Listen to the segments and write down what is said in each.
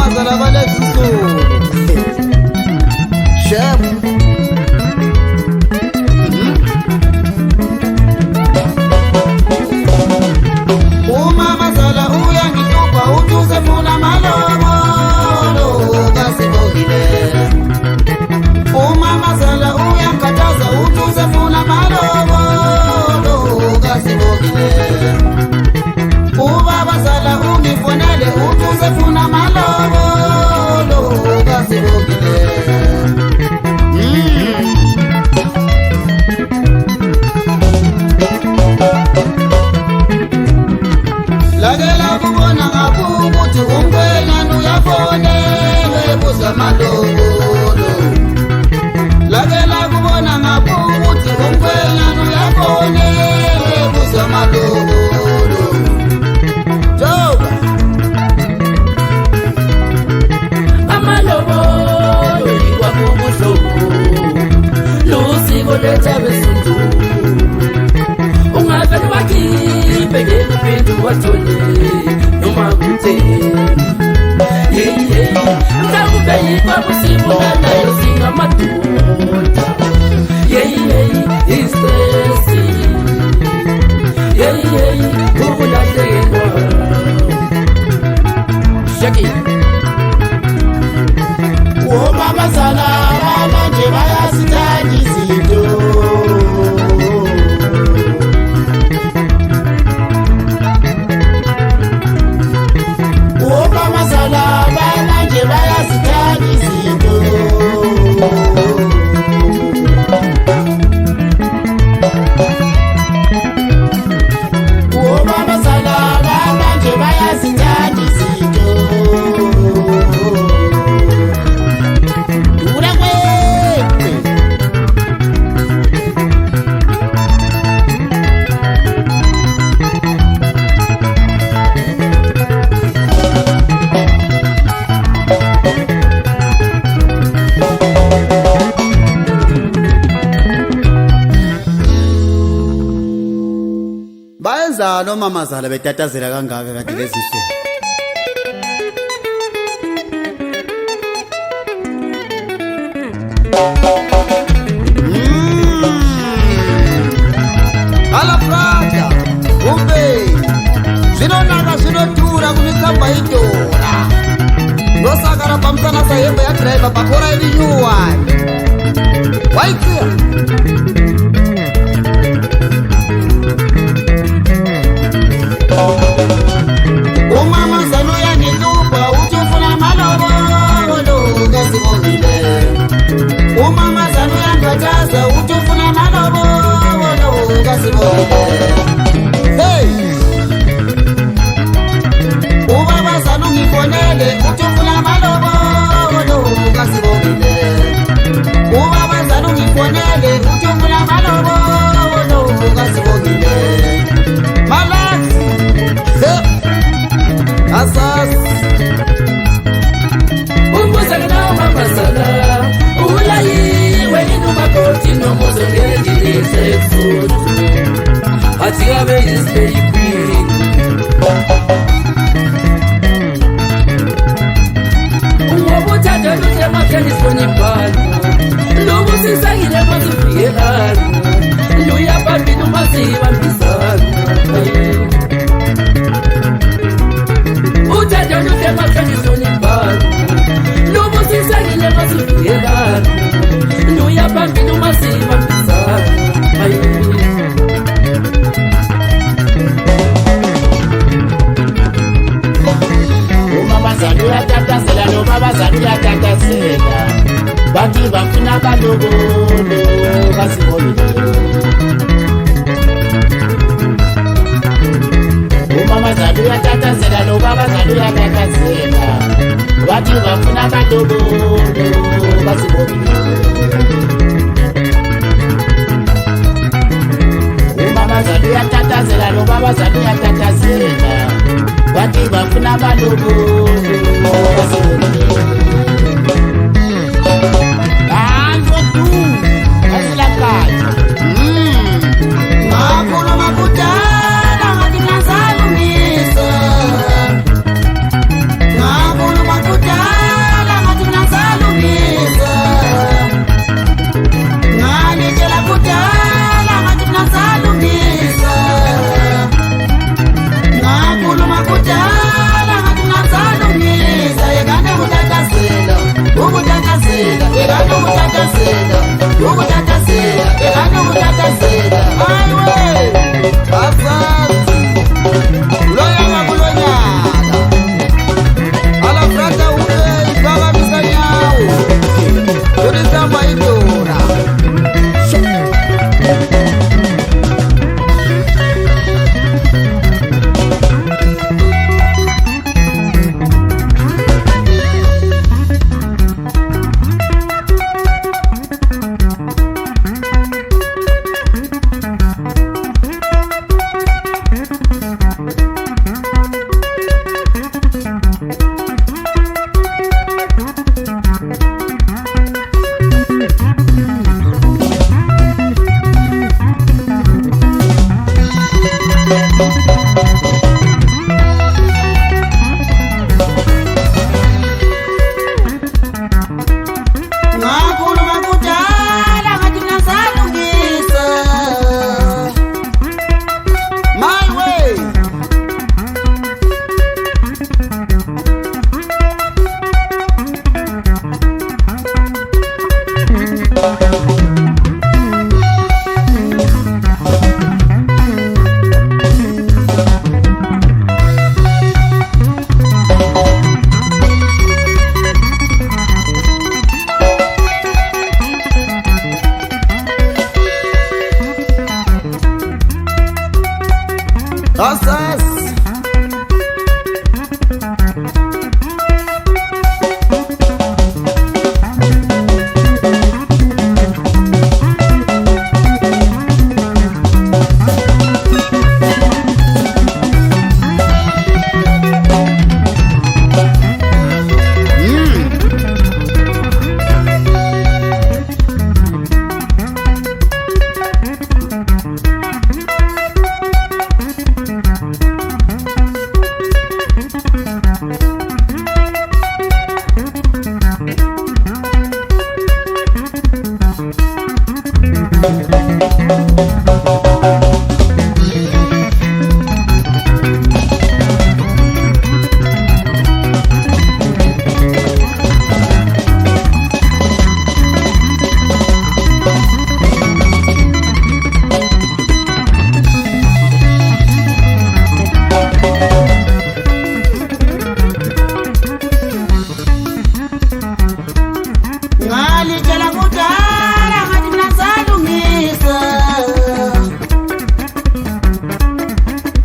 mazala balezi nsuku Chef Umama zala uyangitupa utuze funa malobolo kasibogile Umama zala uyankataza utuze funa malobolo kasibogile Ubaba zala ungifonele utuze funa malobolo kasibogile Lagela kubona ngakukuthi umkhwenyana uyafonelwe buza malobolo Lagela kubona ngakukuthi umkhwenyana uyafonelwe buza malobolo Joba amalobolo ikwakubuhlungu lusiko lethabesuntu ungavele wakhiphe ngempindu wathole noma kutheni mhlawumbe yikwabusibulala yosingamadoda istresi ukulahlekelwa Shaki omabazala manje bayasithanda izinto Omabazala manje bayasithanda izinto Omabazala manje bayasithanda izinto Bayenzalo mamazala betatazela kangaka kanti leziso Ala frata umbe Zinonaka zinotura kunikamba idora Nosakara pamsana sayembe ya driver pakora ili nyuwani Waikia Umama zanu yangitupa utufuna malobolo kasibogile Umama zanu yankataza utufuna malobolo kasibogile Hey Ubaba zanu ngifonele utufuna malobolo kasibogile Ubaba zanu ngifonele utufuna malobolo kasibogile Malazi Asas Umuzakana mamazala Ulayiwe inumakoti nomuzongejilise futu Atigabe isbei queen Uwabutata nute makeni sponipano Lugu sisangile mazufiyelano Luya papi numasiva mbisano Utata nute makeni sponipano Lugu sisangile mazufiyelano Luya papi numasiva mbisano Umabazali yatatazela nomabazali yatatazela Bati bafuna balobolo kasibogile Umabazali yatatazela nomabazali yatatazela Bati bafuna balobolo kasibogile Umabazali yatatazela nomabazali yatatazela Bati bafuna balobolo kasibogile Makutana,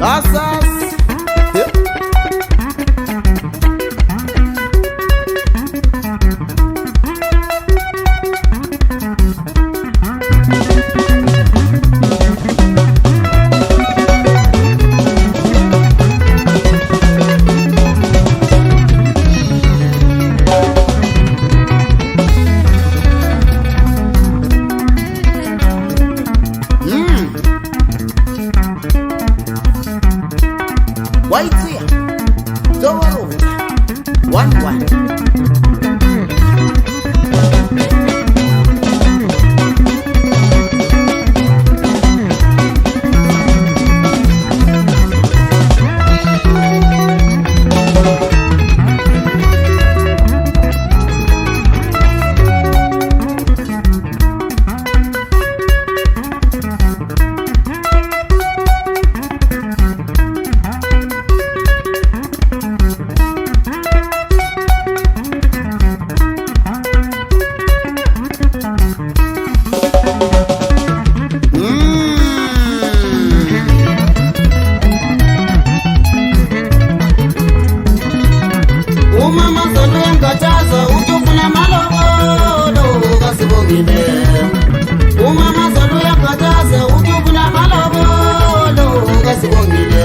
Asas Waitia Toro 1-1 Umama solo ya kataza, utubuna malabo, lo, kasi wongile.